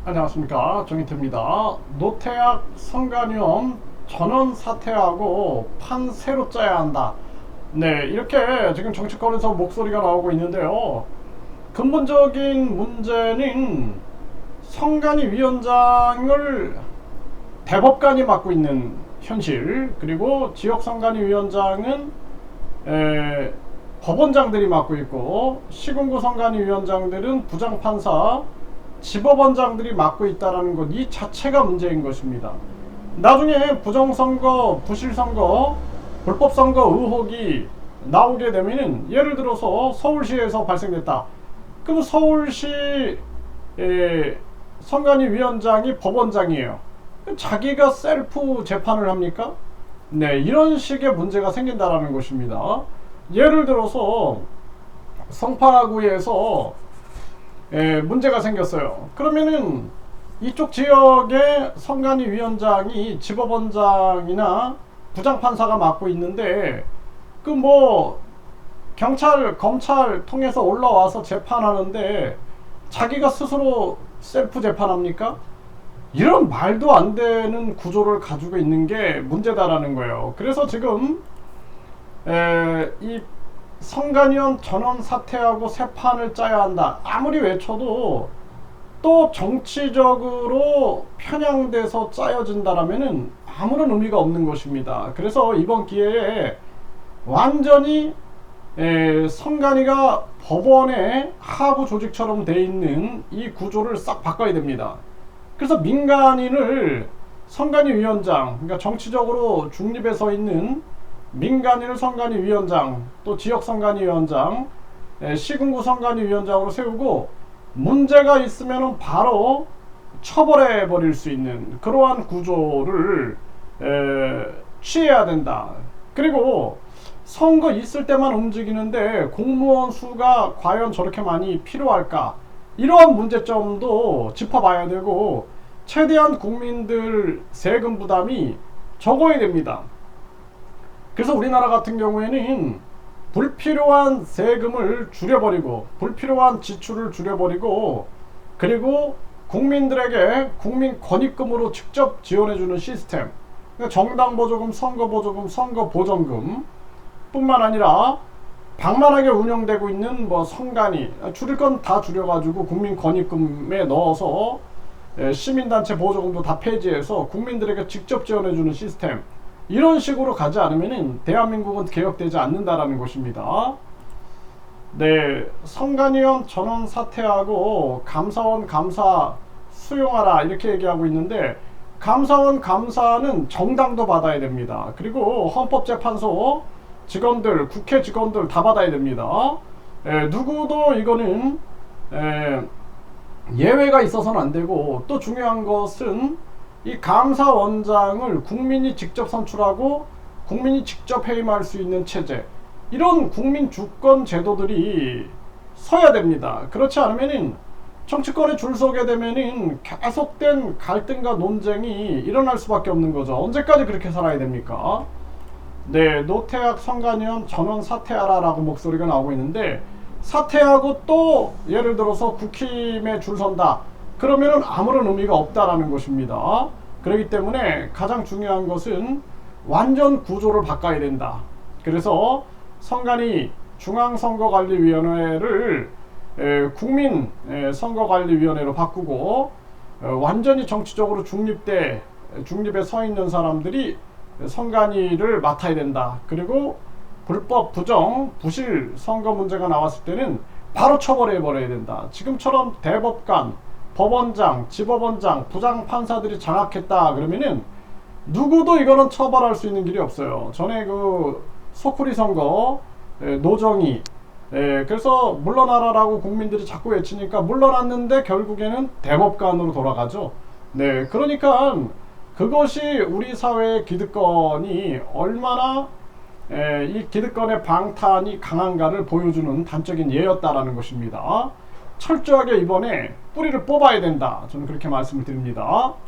안녕하십니까, 정인태입니다. 노태악 선관위원 전원 사퇴하고 판 새로 짜야 한다. 네, 이렇게 지금 정치권에서 목소리가 나오고 있는데요. 근본적인 문제는 선관위 위원장을 대법관이 맡고 있는 현실, 그리고 지역 선관위 위원장은 법원장들이 맡고 있고, 시군구 선관위 위원장들은 부장판사, 지법원장들이 맡고 있다는 것, 이 자체가 문제인 것입니다. 나중에 부정선거, 부실선거, 불법선거 의혹이 나오게 되면은, 예를 들어서 서울시에서 발생됐다. 그럼 서울시 선관위 위원장이 법원장이에요. 자기가 셀프 재판을 합니까? 네, 이런 식의 문제가 생긴다라는 것입니다. 예를 들어서 성파구에서 문제가 생겼어요. 그러면은 이쪽 지역의 선관위 위원장이 지법원장이나 부장판사가 맡고 있는데, 그 뭐 경찰, 검찰 통해서 올라와서 재판하는데 자기가 스스로 셀프 재판합니까? 이런 말도 안 되는 구조를 가지고 있는 게 문제다라는 거예요. 그래서 지금 이 선관위원 전원 사퇴하고 새 판을 짜야 한다, 아무리 외쳐도 또 정치적으로 편향돼서 짜여진다라면은 아무런 의미가 없는 것입니다. 그래서 이번 기회에 완전히 선관위가 법원의 하부 조직처럼 돼 있는 이 구조를 싹 바꿔야 됩니다. 그래서 민간인을 선관위 위원장, 그러니까 정치적으로 중립에 서 있는 민간인을 선관위 위원장, 또 지역 선관위 위원장, 시군구 선관위 위원장으로 세우고, 문제가 있으면 바로 처벌해 버릴 수 있는 그러한 구조를 취해야 된다. 그리고 선거 있을 때만 움직이는데 공무원 수가 과연 저렇게 많이 필요할까? 이러한 문제점도 짚어봐야 되고, 최대한 국민들 세금 부담이 적어야 됩니다. 그래서 우리나라 같은 경우에는 불필요한 세금을 줄여버리고, 불필요한 지출을 줄여버리고, 그리고 국민들에게 국민권익금으로 직접 지원해주는 시스템, 그러니까 정당보조금, 선거보조금, 선거보전금 뿐만 아니라 방만하게 운영되고 있는 뭐 선관위, 줄일 건 다 줄여가지고 국민권익금에 넣어서 시민단체 보조금도 다 폐지해서 국민들에게 직접 지원해주는 시스템, 이런 식으로 가지 않으면 대한민국은 개혁되지 않는다라는 것입니다. 네, 선관위원 전원 사퇴하고 감사원 감사 수용하라, 이렇게 얘기하고 있는데, 감사원 감사는 정당도 받아야 됩니다. 그리고 헌법재판소 직원들, 국회 직원들 다 받아야 됩니다. 누구도 이거는 예외가 있어서는 안 되고, 또 중요한 것은 이 감사원장을 국민이 직접 선출하고 국민이 직접 해임할 수 있는 체제, 이런 국민 주권 제도들이 서야 됩니다. 그렇지 않으면은 정치권에 줄 서게 되면은 계속된 갈등과 논쟁이 일어날 수밖에 없는 거죠. 언제까지 그렇게 살아야 됩니까? 네, 노태악 선관위원 전원 사퇴하라 라고 목소리가 나오고 있는데, 사퇴하고 또 예를 들어서 국힘에 줄 선다, 그러면은 아무런 의미가 없다라는 것입니다. 그렇기 때문에 가장 중요한 것은 완전 구조를 바꿔야 된다. 그래서 선관위 중앙선거관리위원회를 국민선거관리위원회로 바꾸고, 완전히 정치적으로 중립에 서 있는 사람들이 선관위를 맡아야 된다. 그리고 불법, 부정, 부실 선거 문제가 나왔을 때는 바로 처벌해 버려야 된다. 지금처럼 대법관, 법원장, 지법원장, 부장판사들이 장악했다 그러면은 누구도 이거는 처벌할 수 있는 길이 없어요. 전에 그 소쿠리 선거, 노정희, 그래서 물러나라라고 국민들이 자꾸 외치니까 물러났는데 결국에는 대법관으로 돌아가죠. 네, 그러니까 그것이 우리 사회의 기득권이 얼마나 이 기득권의 방탄이 강한가를 보여주는 단적인 예였다라는 것입니다. 철저하게 이번에 뿌리를 뽑아야 된다, 저는 그렇게 말씀을 드립니다.